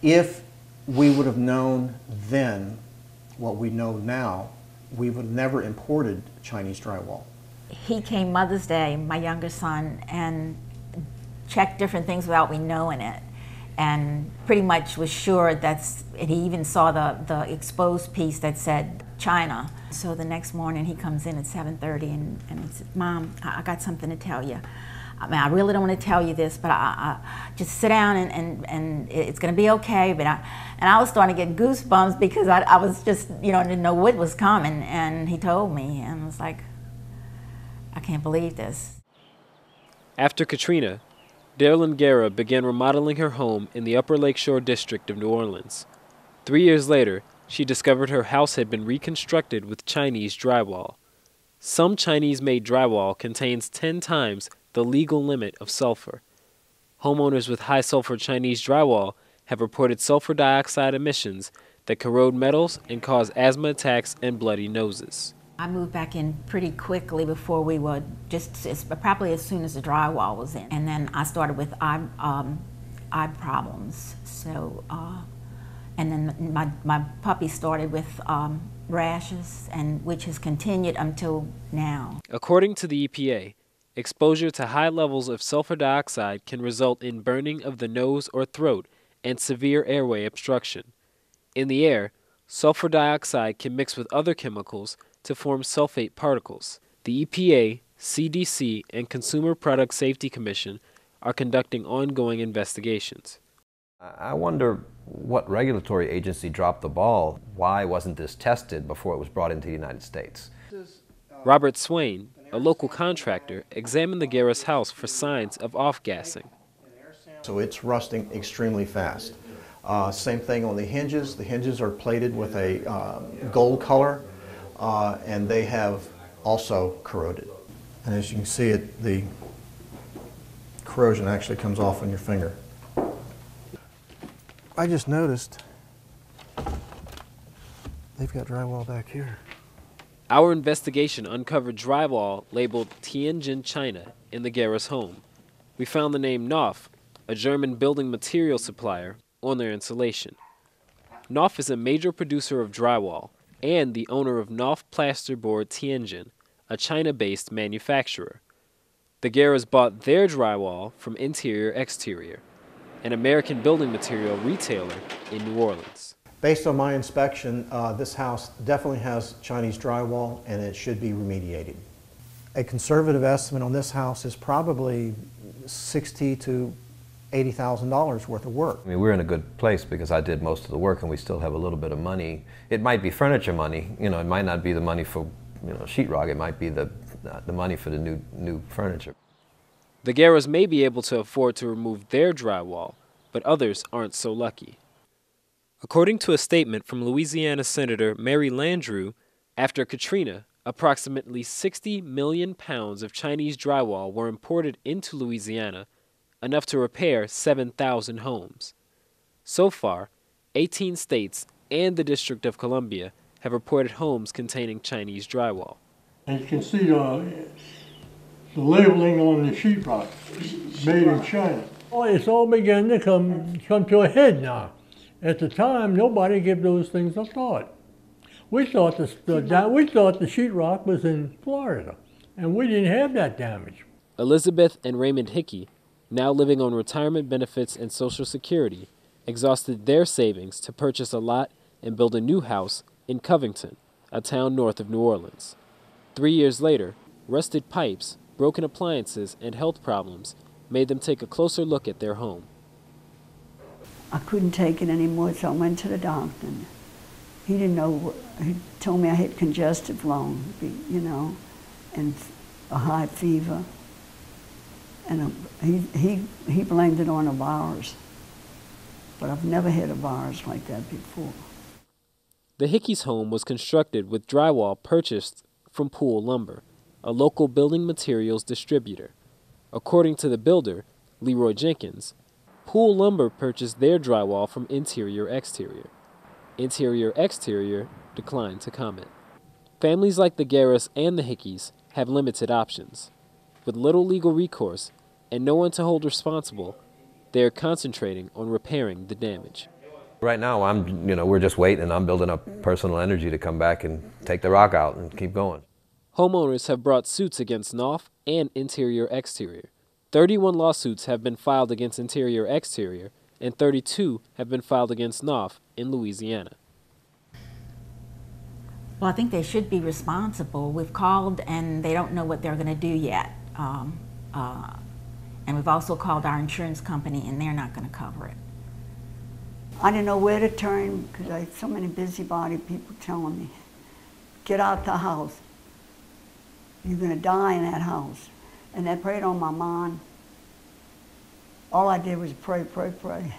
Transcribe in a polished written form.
If we would have known then what we know now, we would have never imported Chinese drywall. He came Mother's Day, my youngest son, and checked different things without me knowing it, and pretty much was sure and he even saw the exposed piece that said China. So the next morning he comes in at 7:30 and he said, "Mom, I got something to tell you. I mean, I really don't want to tell you this, but I just sit down and it's going to be okay." And I was starting to get goosebumps because I was just, I didn't know what was coming. And he told me, and I was like, I can't believe this. After Katrina, Stephen Guerra began remodeling her home in the Upper Lakeshore district of New Orleans. 3 years later, she discovered her house had been reconstructed with Chinese drywall. Some Chinese-made drywall contains 10 times the legal limit of sulfur. Homeowners with high-sulfur Chinese drywall have reported sulfur dioxide emissions that corrode metals and cause asthma attacks and bloody noses. I moved back in pretty quickly before we were probably as soon as the drywall was in. And then I started with eye problems. So, and then my puppy started with rashes, which has continued until now. According to the EPA, exposure to high levels of sulfur dioxide can result in burning of the nose or throat and severe airway obstruction. In the air, sulfur dioxide can mix with other chemicals to form sulfate particles. The EPA, CDC, and Consumer Product Safety Commission are conducting ongoing investigations. I wonder what regulatory agency dropped the ball. Why wasn't this tested before it was brought into the United States? Robert Swain, a local contractor, examined the Guerra's house for signs of off-gassing. So it's rusting extremely fast. Same thing on the hinges. The hinges are plated with a gold color, and they have also corroded. And as you can see, the corrosion actually comes off on your finger. I just noticed they've got drywall back here. Our investigation uncovered drywall labeled Tianjin, China in the Guerra's home. We found the name Knauf, a German building material supplier, on their insulation. Knauf is a major producer of drywall and the owner of Knauf Plasterboard Tianjin, a China-based manufacturer. The Guerras bought their drywall from Interior Exterior, an American building material retailer in New Orleans. Based on my inspection, this house definitely has Chinese drywall and it should be remediated. A conservative estimate on this house is probably $60,000 to $80,000 worth of work. I mean, we're in a good place because I did most of the work and we still have a little bit of money. It might be furniture money, it might not be the money for sheetrock, it might be the money for the new furniture. The Guerras may be able to afford to remove their drywall, but others aren't so lucky. According to a statement from Louisiana Senator Mary Landrieu, after Katrina, approximately 60 million pounds of Chinese drywall were imported into Louisiana, enough to repair 7,000 homes. So far, 18 states and the District of Columbia have reported homes containing Chinese drywall. And you can see the labeling on the sheetrock, made in China. Oh, it's all beginning to come to a head now. At the time, nobody gave those things a thought. We thought the sheetrock was in Florida, and we didn't have that damage. Elizabeth and Raymond Hickey, now living on retirement benefits and Social Security, exhausted their savings to purchase a lot and build a new house in Covington, a town north of New Orleans. 3 years later, rusted pipes, broken appliances, and health problems made them take a closer look at their home. I couldn't take it anymore, so I went to the doctor. He didn't know, he told me I had congestive lung, and a high fever. And he blamed it on a virus. But I've never had a virus like that before. The Hickey's home was constructed with drywall purchased from Pool Lumber, a local building materials distributor. According to the builder, Leroy Jenkins, Pool Lumber purchased their drywall from Interior Exterior. Interior Exterior declined to comment. Families like the Guerras and the Hickeys have limited options. With little legal recourse and no one to hold responsible, they are concentrating on repairing the damage. Right now, we're just waiting, and I'm building up personal energy to come back and take the rock out and keep going. Homeowners have brought suits against Knopf and Interior Exterior. 31 lawsuits have been filed against Interior Exterior, and 32 have been filed against Knopf in Louisiana. Well, I think they should be responsible. We've called and they don't know what they're going to do yet. And we've also called our insurance company and they're not going to cover it. I didn't know where to turn because I had so many busybody people telling me, get out the house. You're going to die in that house. And they prayed on my mind. All I did was pray, pray, pray.